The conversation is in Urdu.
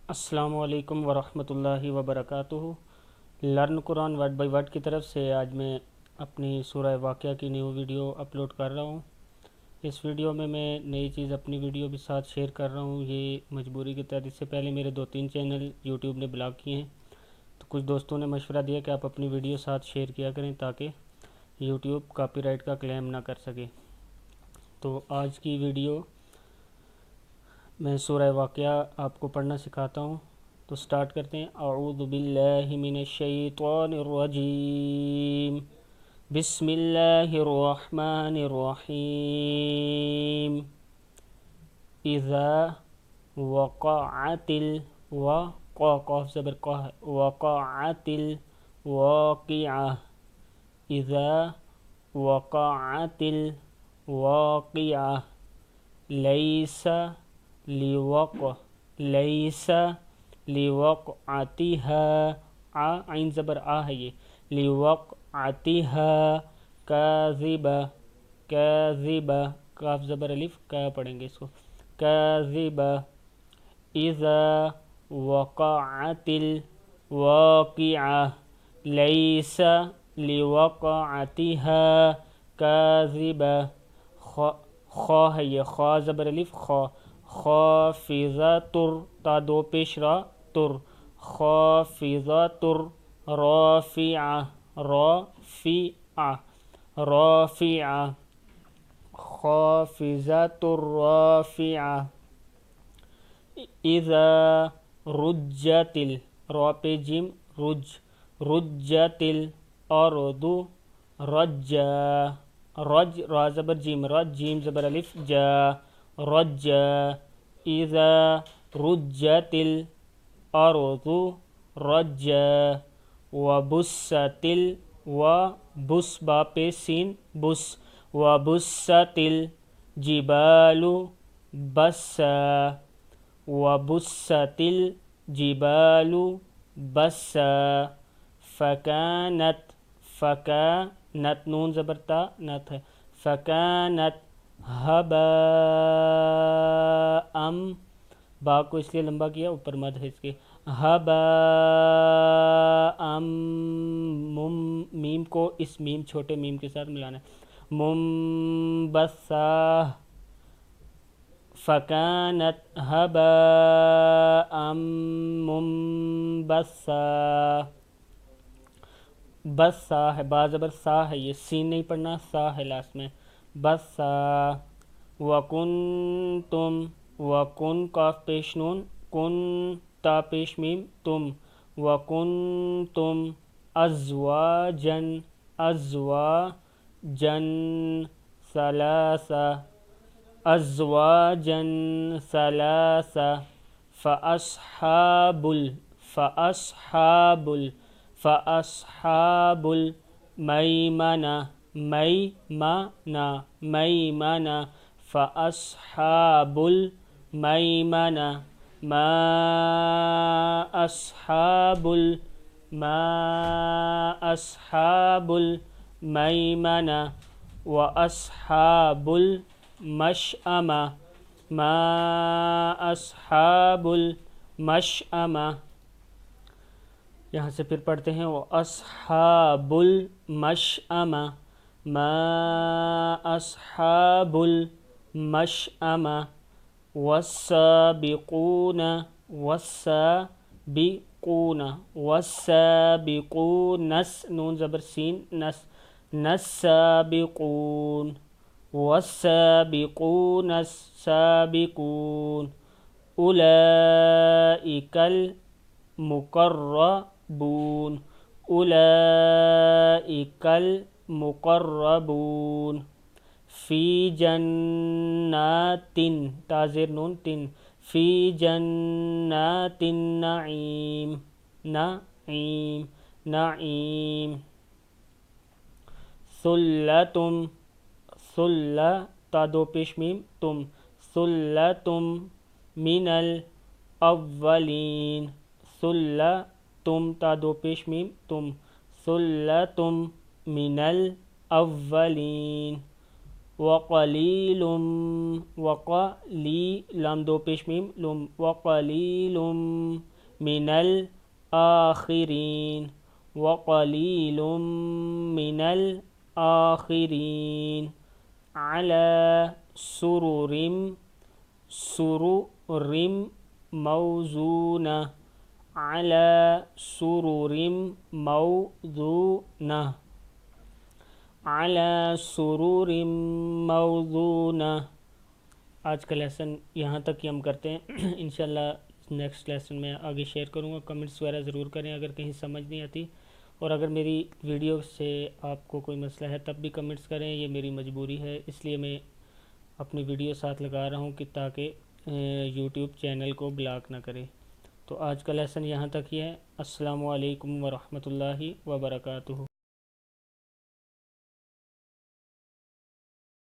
السلام علیکم ورحمۃ اللہ وبرکاتہ۔ Learn Quran word by word کی طرف سے آج میں اپنی سورہ واقعہ کی نیو ویڈیو اپلوڈ کر رہا ہوں۔ اس ویڈیو میں نئی چیز اپنی ویڈیو کے ساتھ شیئر کر رہا ہوں، یہ مجبوری کے تحت۔ اس سے پہلے میرے 2-3 چینل یوٹیوب نے بلاک کیے ہیں، تو کچھ دوستوں نے مشورہ دیا کہ آپ اپنی ویڈیو ساتھ شیئر کیا کریں تاکہ یوٹیوب کاپی رائٹ کا کلیم نہ کر سکے۔ تو آج کی ویڈیو میں سورہ واقعہ آپ کو پڑھنا سکھاتا ہوں، تو سٹارٹ کرتے ہیں۔ اعوذ باللہ من الشیطان الرجیم، بسم اللہ الرحمن الرحیم۔ اذا وقعت قاف زبر قاف وقعت الواقعہ، اذا وقعت الواقعہ، لیس لوقعتها عین زبر ہے یہ، لوقعتها کاذبہ، کاذبہ کاف زبر الف کا پڑھیں گے اس کو، کاذبہ۔ اذا وقعت الواقعہ، لیس لوقعتها کاذبہ۔ خا ہے یہ، خا زبر الف خا، خافضۃ تا دو پیش را تر، خافضۃ رافعہ، رافعہ رافعہ، خافضۃ رافعہ۔ اذا رجت را پہ جیم رج، رجت الارض رجا، رج را زبر جیم رج، جیم زبر الف جا، رجا۔ اذا رجت الارض رجا، وبست بس با پہ سین بس، وبست الجبال بسا، وبست الجبال بسا۔ فکانت نون زبر تا نت ہے، فکانت ہباء، با کو اس لیے لمبا کیا اوپر مد ہے اس کے، ہباء، میم کو اس میم چھوٹے میم کے ساتھ ملانا ہے، منبثا، فکانت ہباء منبثا۔ بس سا ہے، با زبر سا ہے یہ، سین نہیں پڑھنا، سا ہے لاسٹ میں، بس سا۔ وکنتم، وکن کاف پیش نون، کن تا پیش میم تم، وکنتم ازواجن، ازواجن ثلاثہ، ازواجن ثلاثہ۔ فأصحاب المیمنہ، میمنہ، میمنہ، فأصحاب المیمنہ، ما أصحاب المیمنہ، وأصحاب المشأمہ، ما أصحاب المشأمہ۔ یہاں سے پھر پڑھتے ہیں، وأصحاب المشأمہ، ما أصحاب المشأمہ۔ والسابقون، والسابقون، والسابقون، نون زبر سین نس، نسابقون، والسابقون السابقون۔ اولئک المقربون، اولئک المقربون۔ فی جنات، تازیر نون تن، فی جنات النعیم، نعیم، نعیم۔ ثلۃ، ثلہ تا دو پیش میم تم، ثلۃ من الاولین، ثلۃ تا دو پیش میم تم، ثلۃ من الاولین۔ وقلیل وقلی لام دو پیش میم لم وقلیل من الآخرین وقلیل من الآخرین علی سرر سرر موزونہ علی سرر موزونہ علی سرور موضونہ۔ آج کا لیسن یہاں تک ہی ہم کرتے ہیں، انشاءاللہ نیکسٹ لیسن میں آگے شیئر کروں گا۔ کمنٹس وغیرہ ضرور کریں اگر کہیں سمجھ نہیں آتی، اور اگر میری ویڈیو سے آپ کو کوئی مسئلہ ہے تب بھی کمنٹس کریں، یہ میری مجبوری ہے، اس لیے میں اپنی ویڈیو ساتھ لگا رہا ہوں کہ تاکہ یوٹیوب چینل کو بلاک نہ کرے۔ تو آج کا لیسن یہاں تک ہی ہے۔ السلام علیکم ورحمۃ اللہ وبرکاتہ۔